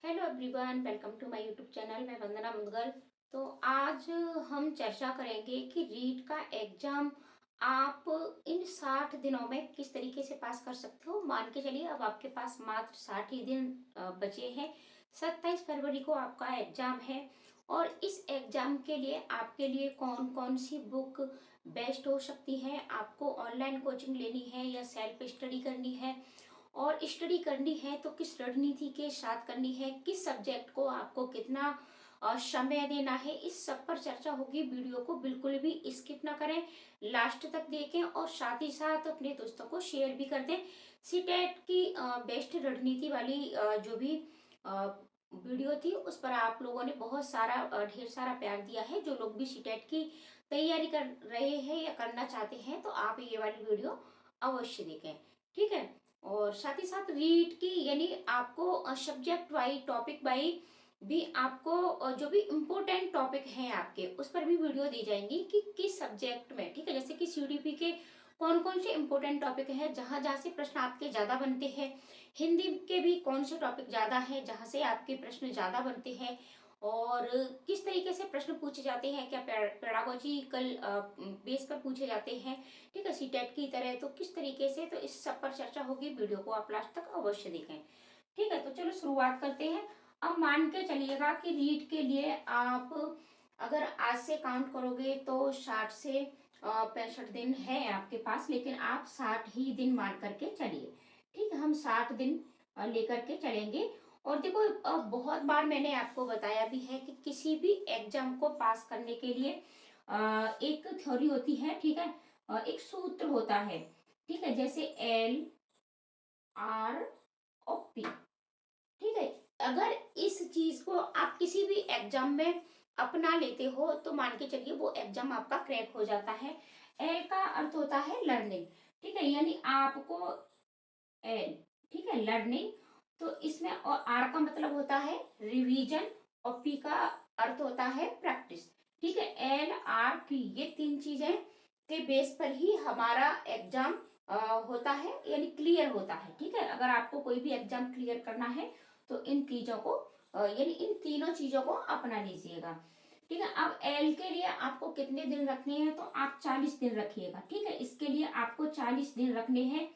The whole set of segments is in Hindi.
Hello everyone, welcome to my YouTube channel. मैं वंदना मुदगल। तो आज हम चर्चा करेंगे कि रीट का एग्जाम आप इन 60 दिनों में किस तरीके से पास कर सकते हो। मान के चलिए अब आपके पास मात्र 60 ही दिन बचे हैं। 27 फरवरी को आपका एग्जाम है और इस एग्जाम के लिए आपके लिए कौन कौन सी बुक बेस्ट हो सकती है। आपको ऑनलाइन कोचिंग लेनी है या सेल्फ स्टडी करनी है, और स्टडी करनी है तो किस रणनीति के साथ करनी है, किस सब्जेक्ट को आपको कितना समय देना है, इस सब पर चर्चा होगी। वीडियो को बिल्कुल भी स्किप ना करें, लास्ट तक देखें और साथ ही साथ अपने दोस्तों को शेयर भी कर दें। सीटेट की बेस्ट रणनीति वाली जो भी वीडियो थी उस पर आप लोगों ने बहुत सारा ढेर सारा प्यार दिया है। जो लोग भी सीटेट की तैयारी कर रहे हैं या करना चाहते हैं तो आप ये वाली वीडियो अवश्य देखें, ठीक है। और साथ ही साथ रीड की यानी आपको सब्जेक्ट वाइज टॉपिक वाइज भी आपको जो भी इम्पोर्टेंट टॉपिक हैं आपके उस पर भी वीडियो दी जाएंगी कि किस सब्जेक्ट में, ठीक है। जैसे कि सीडीपी के कौन कौन से इम्पोर्टेंट टॉपिक हैं जहां जहां से प्रश्न आपके ज्यादा बनते हैं। हिंदी के भी कौन से टॉपिक ज्यादा हैं जहां से आपके प्रश्न ज्यादा बनते हैं, और किस तरीके से प्रश्न पूछे जाते हैं, क्या पेडागोजिकल बेस पर पूछे जाते हैं, ठीक है, सीटेट की तरह। तो किस तरीके से, तो इस सब पर चर्चा होगी। वीडियो को आप लास्ट तक अवश्य देखें, ठीक है। तो चलो शुरुआत करते हैं। अब मान के चलिएगा कि रीड के लिए आप अगर आज से काउंट करोगे तो 60 से 65 दिन है आपके पास, लेकिन आप 60 ही दिन मान करके चलिए, ठीक है। हम 60 दिन लेकर के चलेंगे। और देखो बहुत बार मैंने आपको बताया भी है कि किसी भी एग्जाम को पास करने के लिए एक थ्योरी होती है, ठीक है, एक सूत्र होता है, ठीक है। जैसे LROP, ठीक है। अगर इस चीज को आप किसी भी एग्जाम में अपना लेते हो तो मान के चलिए वो एग्जाम आपका क्रैक हो जाता है। एल का अर्थ होता है लर्निंग, ठीक है, यानी आपको एल, ठीक है, लर्निंग। तो इसमें और आर का मतलब होता है रिवीजन और पी का अर्थ होता है प्रैक्टिस, ठीक है। LRP ये तीन चीजें के बेस पर ही हमारा एग्जाम होता है, यानी क्लियर होता है, ठीक है। अगर आपको कोई भी एग्जाम क्लियर करना है तो इन चीजों को यानी इन तीनों चीजों को अपना लीजिएगा, ठीक है। अब एल के लिए आपको कितने दिन रखने हैं, तो आप 40 दिन रखिएगा, ठीक है। इसके लिए आपको 40 दिन रखने हैं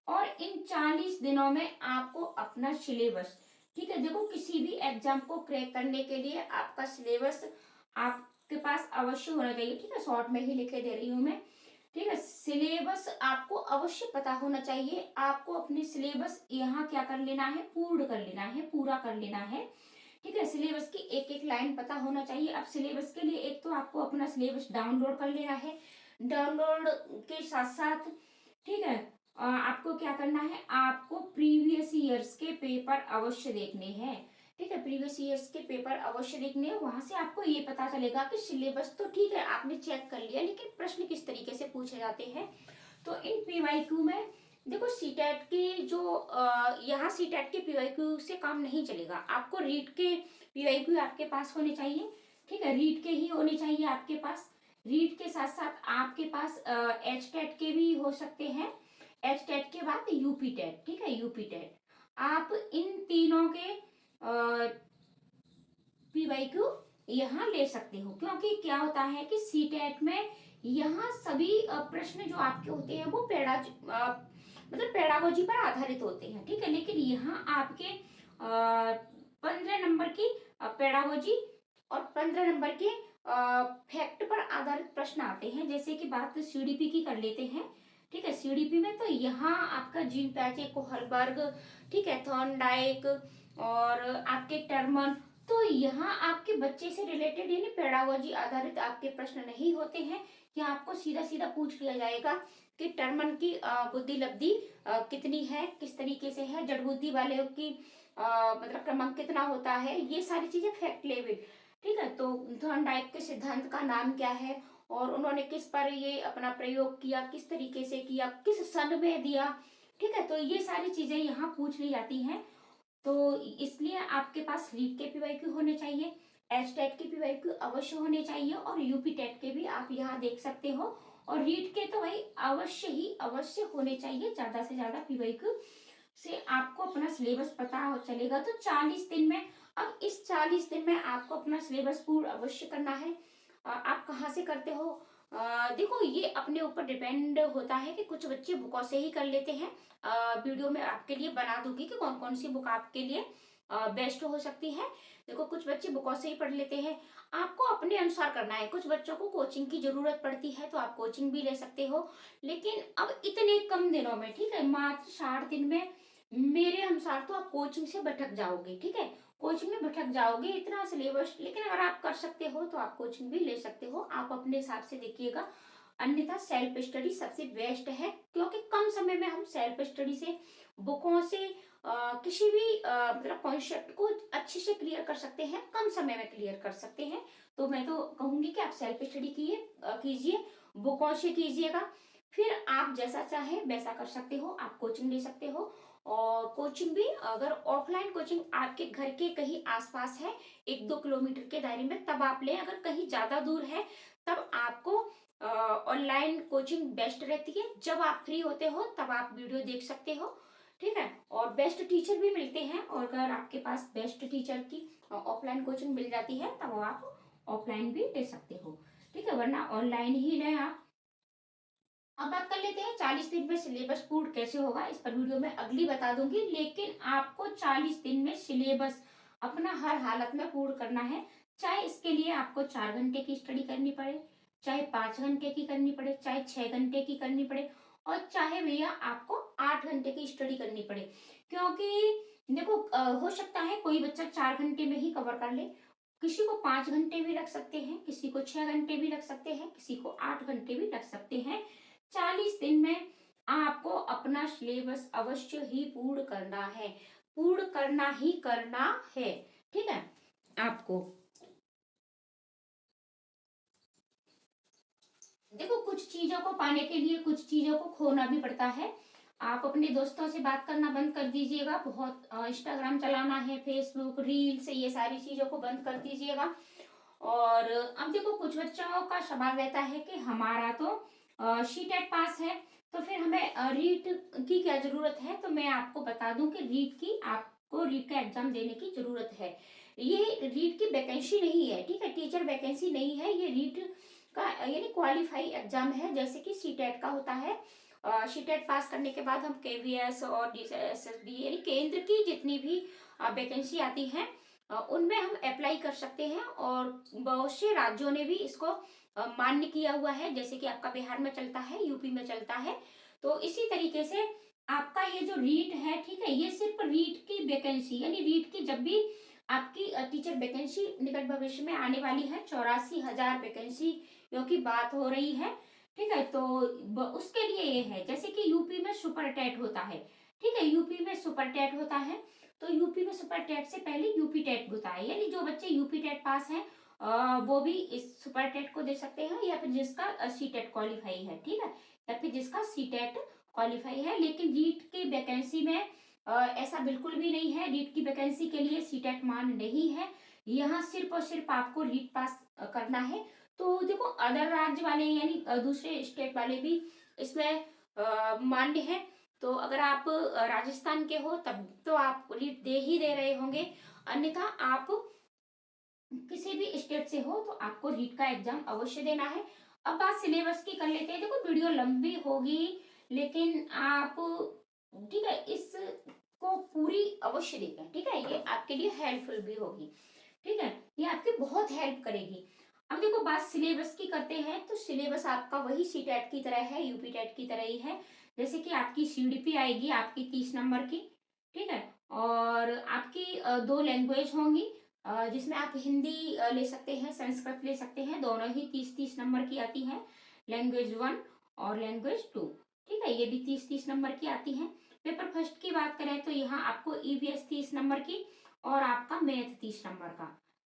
और इन 40 दिनों में आपको अपना सिलेबस, ठीक है, देखो किसी भी एग्जाम को क्रैक करने के लिए आपका सिलेबस आपके पास अवश्य होना चाहिए, ठीक है। शॉर्ट में ही लिखे दे रही हूँ मैं, ठीक है। सिलेबस आपको अवश्य पता होना चाहिए। आपको अपने सिलेबस यहाँ क्या कर लेना है, पूर्ण कर लेना है, पूरा कर लेना है, ठीक है। सिलेबस की एक एक लाइन पता होना चाहिए। अब सिलेबस के लिए एक तो आपको अपना सिलेबस डाउनलोड कर लेना है। डाउनलोड के साथ साथ, ठीक है, आपको क्या करना है, आपको प्रीवियस ईयर्स के पेपर अवश्य देखने हैं, ठीक है। प्रीवियस ईयर्स के पेपर अवश्य देखने हैं। वहां से आपको ये पता चलेगा कि सिलेबस तो ठीक है आपने चेक कर लिया, लेकिन प्रश्न किस तरीके से पूछे जाते हैं। तो इन पीवाईक्यू में देखो सीटेट की जो यहाँ सीटेट के पीवाईक्यू से काम नहीं चलेगा। आपको रीड के पीवाईक्यू आपके पास होने चाहिए, ठीक है, रीड के ही होने चाहिए आपके पास। रीड के साथ साथ आपके पास एच टेट के भी हो सकते हैं। एच टेट के बाद यूपी टेट, ठीक है, यूपी टेट। आप इन तीनों के पीवाईक्यू यहाँ ले सकते हो, क्योंकि क्या होता है कि सीटेट में यहाँ सभी प्रश्न जो आपके होते हैं वो मतलब पेडागोजी पर आधारित होते हैं, ठीक है। लेकिन यहाँ आपके 15 नंबर की पेडागोजी और 15 नंबर के फैक्ट पर आधारित प्रश्न आते हैं। जैसे कि बात सीडीपी की कर लेते हैं, ठीक है। सीडीपी में तो यहाँ आपका जीन पैचे, कोहलबर्ग, ठीक है, थॉर्नडाइक और आपके टर्मन। तो यहाँ आपके बच्चे से रिलेटेड यानी पेडागोजी आधारित आपके प्रश्न नहीं होते हैं। यहाँ आपको सीधा सीधा पूछ लिया जाएगा कि टर्मन की बुद्धि लब्धि कितनी है, किस तरीके से है, जड़ बुद्धि वाले की मतलब क्रमांक कितना होता है, ये सारी चीजें फैक्ट लेवल, ठीक है। तो थॉर्नडाइक के सिद्धांत का नाम क्या है और उन्होंने किस पर ये अपना प्रयोग किया, किस तरीके से किया, किस सन में दिया, ठीक है। तो ये सारी चीजें यहाँ पूछ ली जाती हैं। तो इसलिए आपके पास रीड के पीवाईक्यू होने चाहिए, एच टेट के पीवाईक्यू अवश्य होने चाहिए और यूपी टेट के भी आप यहाँ देख सकते हो। और रीड के तो भाई अवश्य ही अवश्य होने चाहिए। ज्यादा से ज्यादा पीवाईक्यू से आपको अपना सिलेबस पता हो चलेगा तो 40 दिन में, अब इस 40 दिन में आपको अपना सिलेबस पूर्ण अवश्य करना है। आप कहाँ से करते हो? देखो, ये अपने ऊपर डिपेंड होता है कि कुछ बच्चे बुकों से ही कर लेते हैं। वीडियो में आपके लिए बना दूंगी कि कौन कौन सी बुक आपके लिए बेस्ट हो सकती है। देखो, कुछ बच्चे बुकों से ही पढ़ लेते हैं। आपको अपने अनुसार करना है। कुछ बच्चों को कोचिंग की जरूरत पड़ती है तो आप कोचिंग भी ले सकते हो, लेकिन अब इतने कम दिनों में, ठीक है, मात्र 60 दिन में मेरे अनुसार तो आप कोचिंग से भटक जाओगे। ठीक है, कोचिंग में भटक जाओगे, इतना सिलेबस। लेकिन अगर आप कर सकते हो तो आप कोचिंग भी ले सकते हो, आप अपने हिसाब से देखिएगा। अन्यथा सेल्फ स्टडी सबसे बेस्ट है, क्योंकि कम समय में हम सेल्फ स्टडी से, बुकों से किसी भी मतलब कॉन्सेप्ट को अच्छे से क्लियर कर सकते हैं, कम समय में क्लियर कर सकते हैं। तो मैं तो कहूंगी कि आप सेल्फ स्टडी कीजिए, बुकों से कीजिएगा। फिर आप जैसा चाहे वैसा कर सकते हो, आप कोचिंग ले सकते हो। और कोचिंग भी, अगर ऑफलाइन कोचिंग आपके घर के कहीं आसपास है, 1-2 किलोमीटर के दायरे में, तब आप लें। अगर कहीं ज्यादा दूर है तब आपको ऑनलाइन कोचिंग बेस्ट रहती है। जब आप फ्री होते हो तब आप वीडियो देख सकते हो। ठीक है, और बेस्ट टीचर भी मिलते हैं, और अगर आपके पास बेस्ट टीचर की ऑफलाइन कोचिंग मिल जाती है तब आप ऑफलाइन भी ले सकते हो। ठीक है, वरना ऑनलाइन ही लें आप। अब बात कर लेते हैं 40 दिन में सिलेबस पूर्ण कैसे होगा। इस पर वीडियो में अगली बता दूंगी, लेकिन आपको 40 दिन में सिलेबस अपना हर हालत में पूर्ण करना है। चाहे इसके लिए आपको 4 घंटे की स्टडी करनी पड़े, चाहे 5 घंटे की करनी पड़े, चाहे 6 घंटे की करनी पड़े, और चाहे भैया आपको 8 घंटे की स्टडी करनी पड़े। क्योंकि देखो, हो सकता है कोई बच्चा 4 घंटे में ही कवर कर ले, किसी को 5 घंटे भी लग सकते हैं, किसी को 6 घंटे भी लग सकते हैं, किसी को 8 घंटे भी लग सकते हैं। 40 दिन में आपको अपना सिलेबस अवश्य ही पूर्ण करना है, पूर्ण करना ही करना है। ठीक है, आपको देखो, कुछ चीजों को पाने के लिए कुछ चीजों को खोना भी पड़ता है। आप अपने दोस्तों से बात करना बंद कर दीजिएगा, बहुत इंस्टाग्राम चलाना है, फेसबुक रील्स, ये सारी चीजों को बंद कर दीजिएगा। और अब देखो, कुछ बच्चों का सवाल रहता है कि हमारा तो शीटेट पास है, तो फिर हमें रीट की क्या जरूरत है। तो मैं आपको बता दूं कि आपको रीट का एग्जाम देने की जरूरत है। ये रीट की वैकेंसी नहीं है, ठीक है, टीचर वैकेंसी नहीं है, ये रीट का यानी क्वालिफाई एग्जाम है, जैसे कि सीटेट का होता है। सीटेट पास करने के बाद हम केवीएस और DSSB यानी केंद्र की जितनी भी वैकेंसी आती है, उनमें हम अप्लाई कर सकते हैं। और बहुत से राज्यों ने भी इसको मान्य किया हुआ है, जैसे कि आपका बिहार में चलता है, यूपी में चलता है। तो इसी तरीके से आपका ये जो रीट है, ठीक है, ये सिर्फ रीट की वैकेंसी यानी रीट की जब भी आपकी टीचर वैकेंसी निकट भविष्य में आने वाली है, 84,000 वैकेंसी क्योंकि बात हो रही है। ठीक है, तो उसके लिए ये है, जैसे कि यूपी में सुपर टेट होता है। ठीक है, यूपी में सुपर टेट होता है, तो यूपी में सुपर टेट से पहले यूपी टेट होता है, यानी जो बच्चे यूपी टेट पास हैं वो भी इस सुपर टेट को दे सकते हैं, या फिर जिसका सी टेट क्वालिफाई है। ठीक है, या फिर जिसका सी टेट क्वालिफाई है। लेकिन रीट की वैकेंसी में ऐसा बिल्कुल भी नहीं है, रीट की वैकेंसी के लिए सी टेट मान नहीं है। यहाँ सिर्फ और सिर्फ आपको रीट पास करना है। तो देखो, अदर राज्य वाले यानी दूसरे स्टेट वाले भी इसमें मान्य है। तो अगर आप राजस्थान के हो तब तो आप रीट दे ही दे रहे होंगे, अन्यथा आप किसी भी स्टेट से हो तो आपको रीट का एग्जाम अवश्य देना है। अब बात सिलेबस की कर लेते हैं। देखो, वीडियो लंबी होगी, लेकिन आप, ठीक है, इसको पूरी अवश्य देखें। ठीक है, ये आपके लिए हेल्पफुल भी होगी। ठीक है, ये आपकी बहुत हेल्प करेगी। अब देखो, बात सिलेबस की करते हैं, तो सिलेबस आपका वही सी टेट की तरह है, यूपी टेट की तरह ही है। जैसे कि आपकी सीडीपी आएगी आपकी 30 नंबर की। ठीक है, और आपकी 2 लैंग्वेज होंगी, जिसमें आप हिंदी ले सकते हैं, संस्कृत ले सकते हैं, दोनों ही 30-30 नंबर की आती हैं, लैंग्वेज 1 और लैंग्वेज 2। ठीक है, ये भी 30-30 नंबर की आती हैं। पेपर फर्स्ट की बात करें तो यहाँ आपको ईवीएस 30 नंबर की और आपका मैथ 30 नंबर का।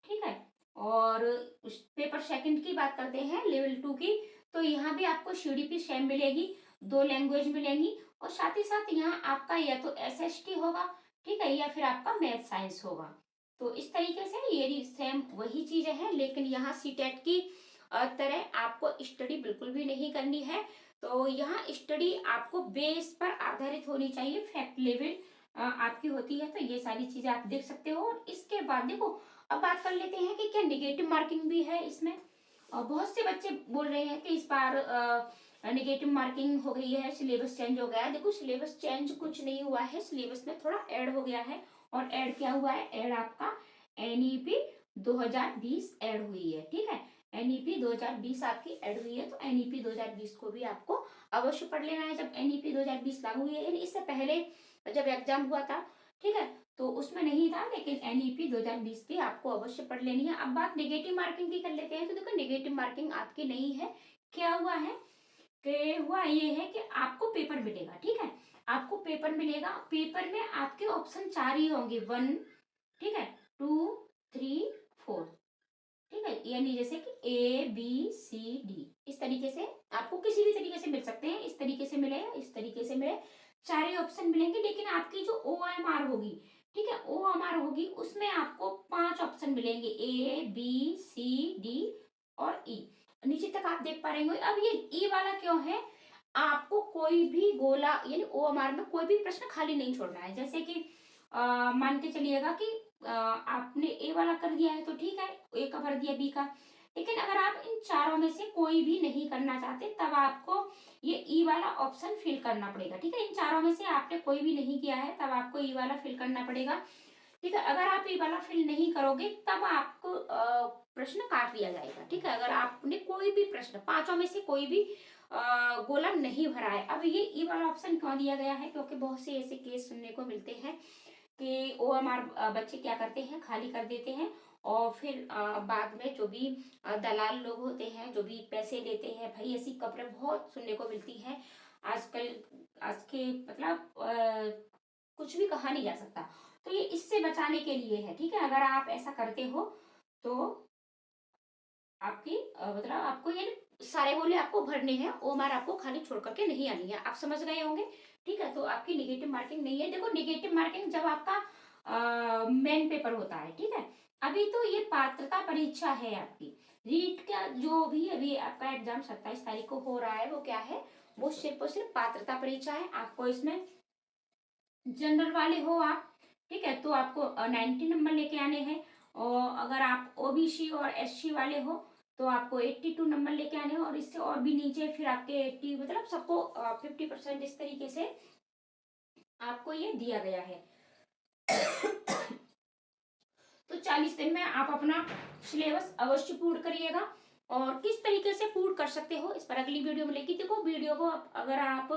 ठीक है, और पेपर सेकंड की बात करते हैं, लेवल 2 की, तो यहाँ भी आपको सीडीपी सेम मिलेगी, 2 लैंग्वेज मिलेंगी, और साथ ही साथ यहाँ आपका या तो एसएसटी होगा, ठीक है, या फिर आपका मैथ साइंस होगा। तो इस तरीके से ये सेम वही चीजें हैं, लेकिन यहाँ सीटेट की तरह आपको स्टडी बिल्कुल भी नहीं करनी है। तो यहाँ स्टडी आपको बेस पर आधारित होनी चाहिए, फैक्ट लेवल आपकी होती है, तो ये सारी चीजें आप देख सकते हो। और इसके बाद देखो, अब बात कर लेते हैं कि क्या निगेटिव मार्किंग भी है इसमें। बहुत से बच्चे बोल रहे हैं कि इस बार निगेटिव मार्किंग हो गई है, सिलेबस चेंज हो गया है। देखो, सिलेबस चेंज कुछ नहीं हुआ है, सिलेबस में थोड़ा ऐड हो गया है। और ऐड क्या हुआ है? ऐड आपका एनईपी 2020 ऐड हुई है, ठीक है। एनईपी 2020 आपकी ऐड हुई है, तो एनईपी 2020 को भी आपको अवश्य पढ़ लेना है। जब एनईपी 2020 लागू हुई है, यानी इससे पहले जब एग्जाम हुआ था, ठीक है, तो उसमें नहीं था, लेकिन एनईपी 2020 भी आपको अवश्य पढ़ लेनी है। अब बात नेगेटिव मार्किंग की कर लेते हैं। तो देखो, नेगेटिव मार्किंग आपकी नहीं है। क्या हुआ है कि हुआ ये है कि आपको पेपर मिलेगा, ठीक है, आपको पेपर मिलेगा। पेपर में आपके ऑप्शन 4 ही होंगे, 1, ठीक है, 2, 3, 4, ठीक है। यानी जैसे कि ABCD, इस तरीके से आपको किसी भी तरीके से मिल सकते हैं। इस तरीके से मिले, इस तरीके से मिले, 4 ही ऑप्शन मिलेंगे। लेकिन आपकी जो OMR होगी, ठीक है, OMR होगी, उसमें आपको 5 ऑप्शन मिलेंगे, ABCD और E। नीचे तक आप देख पा रहे होंगे। अब ये E वाला क्यों है? आपको कोई भी गोला यानी OMR में कोई भी प्रश्न खाली नहीं छोड़ना है। जैसे कि मान के चलिएगा कि आपने ए वाला कर दिया है, तो ठीक है, ए का भर दिया, बी का। लेकिन अगर आप इन चारों में से कोई भी नहीं करना चाहते, तब आपको ये ई वाला ऑप्शन फिल करना पड़ेगा, ठीक है। इन चारों में से आपने कोई भी नहीं किया है, तब आपको ई वाला फिल करना पड़ेगा, ठीक है। अगर आप ई वाला फिल नहीं करोगे, तब आपको प्रश्न काट दिया जाएगा, ठीक है। अगर आपने कोई भी प्रश्न, पांचों में से कोई भी गोला नहीं भरा है। अब ये ई वाला ऑप्शन क्यों दिया गया है? क्योंकि बहुत से ऐसे केस सुनने को मिलते हैं कि OMR बच्चे क्या करते हैं, खाली कर देते हैं। और फिर बाद में जो भी दलाल लोग होते हैं, जो भी पैसे लेते हैं, भाई ऐसी खबरें बहुत सुनने को मिलती हैं आजकल। आज के मतलब कुछ भी कहा नहीं जा सकता। तो ये इससे बचाने के लिए है, ठीक है। अगर आप ऐसा करते हो तो आपकी मतलब आपको ये सारे गोले आपको भरने हैं, OMR आपको खाली छोड़ करके नहीं आनी है। आप समझ गए होंगे, ठीक है। तो आपकी निगेटिव मार्किंग नहीं है। देखो, निगेटिव मार्किंग जब आपका मेन पेपर होता है, ठीक है। अभी तो ये पात्रता परीक्षा है आपकी। रीट का जो भी अभी आपका एग्जाम 27 तारीख को हो रहा है, वो क्या है? वो सिर्फ और सिर्फ पात्रता परीक्षा है। आपको इसमें जनरल वाले हो आप, ठीक है, तो आपको 90 नंबर लेके आने हैं। और अगर आप OBC और SC वाले हो, तो आपको 82 नंबर लेके आने हैं। और इससे और भी नीचे फिर आपके 80, मतलब सबको 50%, इस तरीके से आपको ये दिया गया है। तो 40 दिन में आप अपना सिलेबस अवश्य पूर्ण करिएगा। और किस तरीके से पूर्ण कर सकते हो, इस पर अगली वीडियो मिलेगी। देखो, वीडियो को अगर आप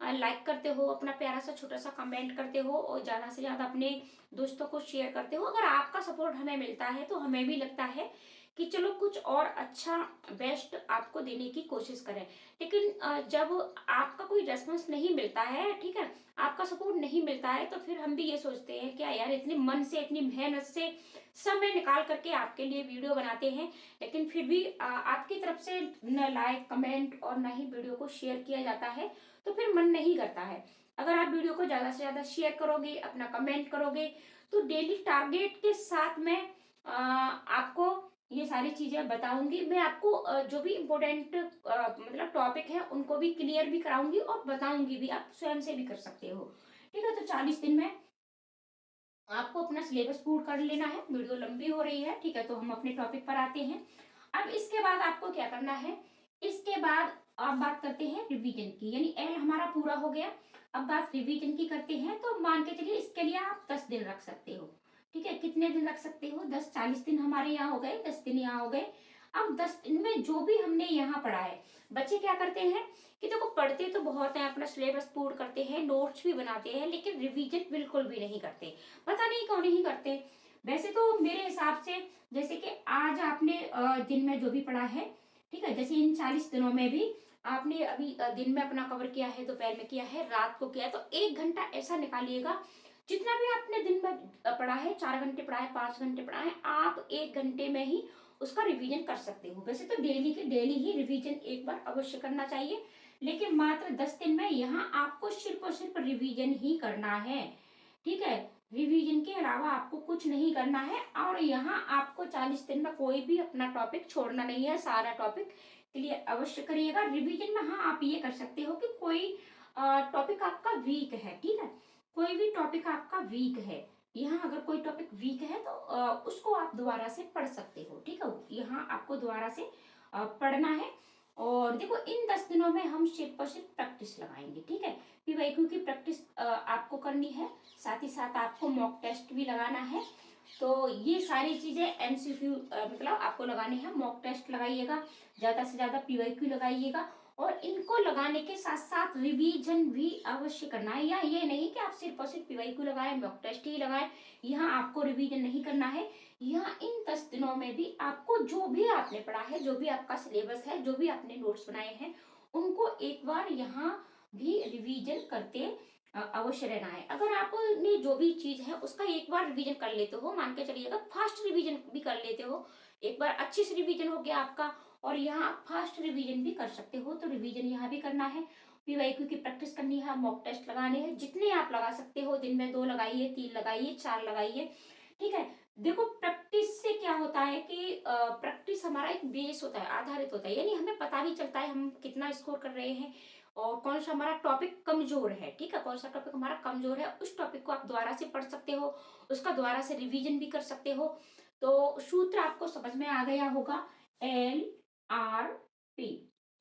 लाइक करते हो, अपना प्यारा सा छोटा सा कमेंट करते हो, और ज्यादा से ज्यादा अपने दोस्तों को शेयर करते हो, अगर आपका सपोर्ट हमें मिलता है, तो हमें भी लगता है कि चलो कुछ और अच्छा बेस्ट आपको देने की कोशिश करें। लेकिन जब आपका कोई रेस्पॉन्स नहीं मिलता है, ठीक है, आपका सपोर्ट नहीं मिलता है, तो फिर हम भी ये सोचते हैं, क्या यार, इतने मन से, इतनी मेहनत से समय निकाल करके आपके लिए वीडियो बनाते हैं, लेकिन फिर भी आपकी तरफ से न लाइक, कमेंट और न ही वीडियो को शेयर किया जाता है, तो फिर मन नहीं करता है। अगर आप वीडियो को ज्यादा से ज्यादा शेयर करोगे, अपना कमेंट करोगे, तो डेली टारगेट के साथ में आपको ये सारी चीजें बताऊंगी। मैं आपको जो भी इम्पोर्टेंट मतलब टॉपिक है, उनको भी क्लियर भी कराऊंगी और बताऊंगी भी। आप स्वयं से भी कर सकते हो, ठीक है। तो 40 दिन में आपको अपना सिलेबस पूर्ण कर लेना है। वीडियो लंबी हो रही है, ठीक है, तो हम अपने टॉपिक पर आते हैं। अब इसके बाद आपको क्या करना है? इसके बाद आप बात करते हैं रिवीजन की, यानी एल हमारा पूरा हो गया। अब बात रिवीजन की करते हैं। तो मान के चलिए, इसके लिए आप 10 दिन रख सकते हो, ठीक है। कितने दिन रख सकते हो? 10, 40 दिन हमारे यहाँ हो गए, 10 दिन यहाँ हो गए। अब 10 दिन में जो भी हमने यहाँ पढ़ा है, बच्चे क्या करते हैं कि देखो, पढ़ते तो बहुत है, अपना सिलेबस पूर्ण करते हैं, नोट्स भी बनाते हैं, लेकिन रिवीजन बिल्कुल भी नहीं करते। पता नहीं क्यों नहीं करते। वैसे तो मेरे हिसाब से, जैसे कि आज आपने दिन में जो भी पढ़ा है, ठीक है, जैसे इन 40 दिनों में भी आपने अभी दिन में अपना कवर किया है, दोपहर में किया है, रात को किया है, तो 1 घंटा ऐसा निकालिएगा। जितना भी आपने दिन में पढ़ा है, 4 घंटे पढ़ा है, 5 घंटे पढ़ा है, आप 1 घंटे में ही उसका रिवीजन कर सकते हो। वैसे तो डेली के डेली ही रिवीजन एक बार अवश्य करना चाहिए, लेकिन मात्र 10 दिन में यहाँ आपको सिर्फ और सिर्फ रिवीजन ही करना है, ठीक है। रिवीजन के अलावा आपको कुछ नहीं करना है। और यहाँ आपको 40 दिन में कोई भी अपना टॉपिक छोड़ना नहीं है, सारा टॉपिक क्लियर अवश्य करिएगा। रिवीजन में हाँ, आप ये कर सकते हो कि कोई टॉपिक आपका वीक है, ठीक है, कोई भी टॉपिक आपका वीक है, यहाँ अगर कोई टॉपिक वीक है तो उसको आप दोबारा से पढ़ सकते हो, ठीक है। यहाँ आपको दोबारा से पढ़ना है। और देखो इन 10 दिनों में हम सिर्फ और सिर्फ प्रैक्टिस लगाएंगे, ठीक है। पीवाईक्यू की प्रैक्टिस आपको करनी है, साथ ही साथ आपको मॉक टेस्ट भी लगाना है। तो ये सारी चीजें एमसीक्यू मतलब आपको लगाने हैं। मॉक टेस्ट लगाइएगा, ज्यादा से ज्यादा पीवाईक्यू लगाइएगा, और इनको लगाने के साथ साथ रिवीजन भी अवश्य करना है। या ये नहीं कि आप सिर्फ और सिर्फ पीवाईक्यू लगाएं, मॉक टेस्ट ही लगाएं, यहाँ आपको रिवीजन नहीं करना है। यहाँ इन 10 दिनों में भी आपको जो भी आपने पढ़ा है, जो भी आपका सिलेबस है, जो भी आपने नोट्स बनाए हैं, उनको एक बार यहाँ भी रिवीजन करते अवश्य रहना है। अगर आपने जो भी चीज है उसका एक बार रिवीजन कर लेते हो, मान के चलिएगा फास्ट रिवीजन भी कर लेते हो, एक बार अच्छे से रिवीजन हो गया आपका, और यहाँ आप फास्ट रिवीजन भी कर सकते हो, तो रिवीजन यहाँ भी करना है। पीवाईक्यू की प्रैक्टिस करनी है, मॉक टेस्ट लगाने हैं, जितने आप लगा सकते हो, दिन में 2 लगाइए, 3 लगाइए, 4 लगाइए, ठीक है। देखो प्रैक्टिस से क्या होता है कि प्रैक्टिस हमारा एक बेस होता है, आधारित होता है, यानी हमें पता भी चलता है हम कितना स्कोर कर रहे हैं और कौन सा हमारा टॉपिक कमजोर है, ठीक है। कौन सा टॉपिक हमारा कमजोर है, उस टॉपिक को आप दोबारा से पढ़ सकते हो, उसका दोबारा से रिवीजन भी कर सकते हो। तो सूत्र आपको समझ में आ गया होगा, LRP,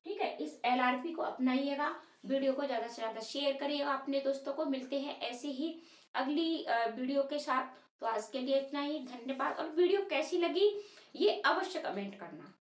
ठीक है। इस LRP को अपनाइएगा, वीडियो को ज्यादा से ज्यादा शेयर करिएगा अपने दोस्तों को। मिलते हैं ऐसे ही अगली वीडियो के साथ। तो आज के लिए इतना ही, धन्यवाद। और वीडियो कैसी लगी ये अवश्य कमेंट करना।